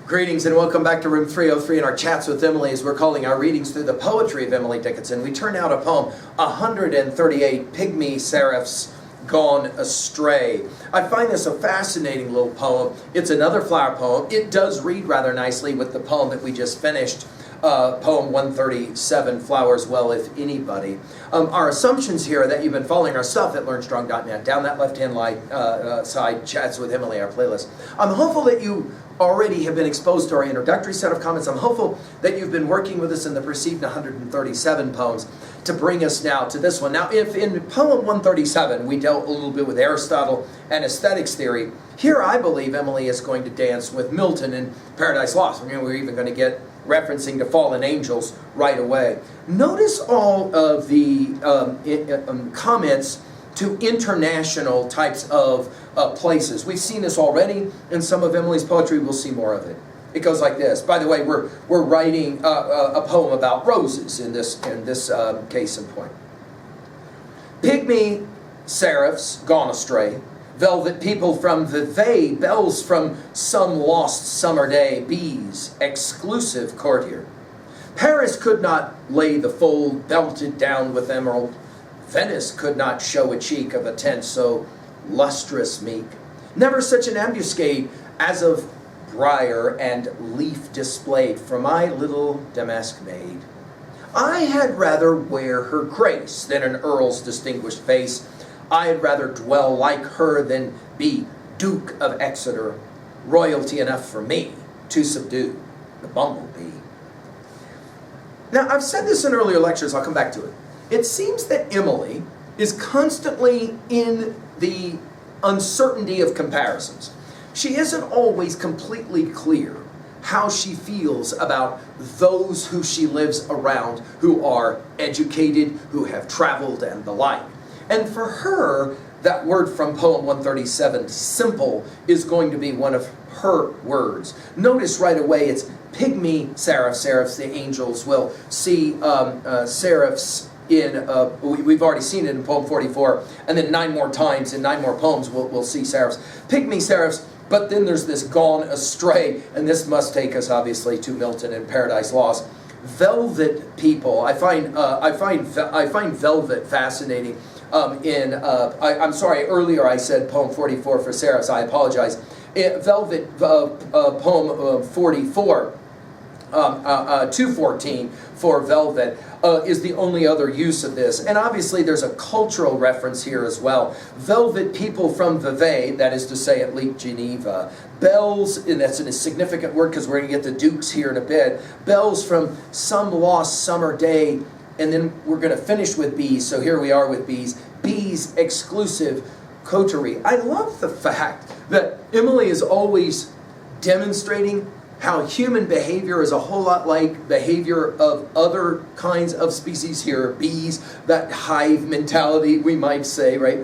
Greetings and welcome back to room 303 in our chats with Emily, as we're calling our readings through the poetry of Emily Dickinson. We turn out a poem, 138 Pigmy Seraphs Gone Astray. I find this a fascinating little poem. It's another flower poem. It does read rather nicely with the poem that we just finished, poem 137, Flowers Well If Anybody. Our assumptions here are that you've been following our stuff at learnstrong.net. Down that left-hand side, Chats with Emily, our playlist. I'm hopeful that you already have been exposed to our introductory set of comments. I'm hopeful that you've been working with us in the preceding 137 poems to bring us now to this one. Now, if in poem 137 we dealt a little bit with Aristotle and aesthetics theory, here I believe Emily is going to dance with Milton in Paradise Lost. We're even going to get referencing to fallen angels right away. Notice all of the comments to international types of places. We've seen this already in some of Emily's poetry. We'll see more of it. It goes like this. By the way, we're writing a poem about roses in this case in point. Pigmy seraphs gone astray, velvet people from the they, bells from some lost summer day, bees, exclusive courtier. Paris could not lay the fold, belted down with emerald. Venice could not show a cheek of a tent so lustrous meek. Never such an ambuscade as of briar and leaf displayed for my little damask maid. I had rather wear her grace than an earl's distinguished face. I had rather dwell like her than be Duke of Exeter, royalty enough for me to subdue the bumblebee. Now, I've said this in earlier lectures, I'll come back to it. It seems that Emily is constantly in the uncertainty of comparisons. She isn't always completely clear how she feels about those who she lives around, who are educated, who have traveled, and the like. And for her, that word from poem 137, simple, is going to be one of her words. Notice right away it's Pigmy seraphs, the angels. We'll see seraphs in, we've already seen it in poem 44, and then 9 more times in 9 more poems we'll see seraphs. Pygmy seraphs, but then there's this gone astray, and this must take us obviously to Milton and Paradise Lost. Velvet people, I find velvet fascinating. I'm sorry, earlier I said poem 44 for seraphs, I apologize. Velvet, poem 44, 214 for velvet is the only other use of this. And obviously there's a cultural reference here as well. Velvet people from Vevey, that is to say at Lake Geneva. Bells, and that's a significant word because we're going to get the dukes here in a bit. Bells from some lost summer day. And then we're going to finish with bees. So here we are with bees. Bees, exclusive coterie. I love the fact that Emily is always demonstrating how human behavior is a whole lot like behavior of other kinds of species here, bees, that hive mentality, we might say, right?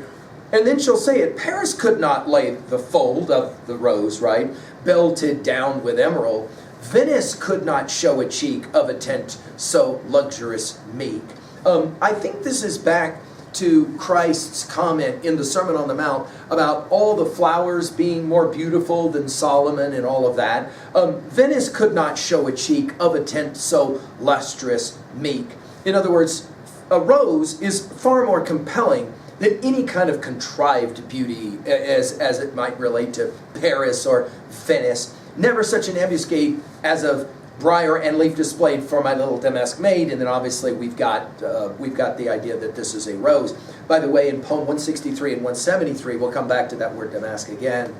And then she'll say it, Paris could not lay the fold of the rose, right? Belted down with emerald. Venice could not show a cheek of a tent so luxurious meek. I think this is back to Christ's comment in the Sermon on the Mount about all the flowers being more beautiful than Solomon and all of that. Venice could not show a cheek of a tent so lustrous meek. In other words, a rose is far more compelling than any kind of contrived beauty as it might relate to Paris or Venice. Never such an ambuscade as of briar and leaf displayed for my little damask maid, and then obviously we've got the idea that this is a rose. By the way, in poem 163 and 173, we'll come back to that word damask again.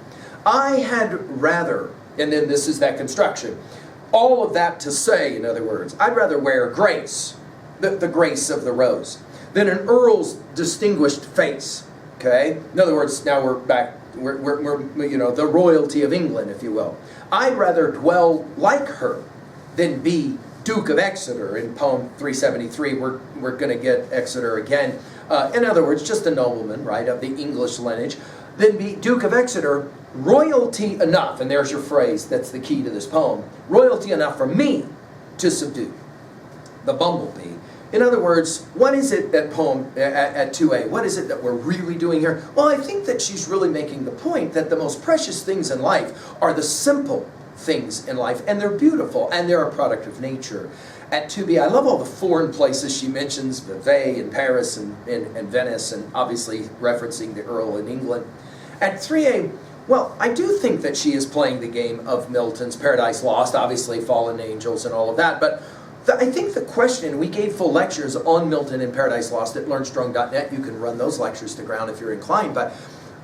I had rather, and then this is that construction, all of that to say, in other words, I'd rather wear grace, the grace of the rose, than an earl's distinguished face. Okay? In other words, now we're back, we're you know, the royalty of England, if you will. I'd rather dwell like her than be Duke of Exeter. In poem 373, we're going to get Exeter again. In other words, just a nobleman, right, of the English lineage. Then be Duke of Exeter, royalty enough, and there's your phrase, that's the key to this poem, royalty enough for me to subdue the bumblebee. In other words, what is it that poem at 2a, what is it that we're really doing here? Well, I think that she's really making the point that the most precious things in life are the simple, things in life, and they're beautiful, and they're a product of nature. At 2b, I love all the foreign places she mentions, Vevey in Paris and Venice, and obviously referencing the Earl in England. At 3a, well, I do think that she is playing the game of Milton's Paradise Lost, obviously fallen angels and all of that, but I think the question, we gave full lectures on Milton and Paradise Lost at learnstrong.net. You can run those lectures to ground if you're inclined, but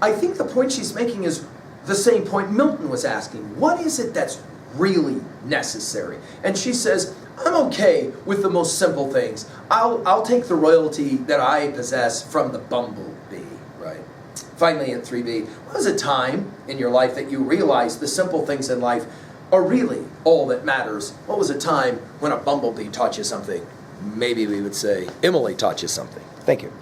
I think the point she's making is the same point Milton was asking. What is it that's really necessary? And she says, I'm okay with the most simple things. I'll take the royalty that I possess from the bumblebee, right? Finally, in 3b, what was a time in your life that you realized the simple things in life are really all that matters? What was a time when a bumblebee taught you something? Maybe we would say Emily taught you something. Thank you.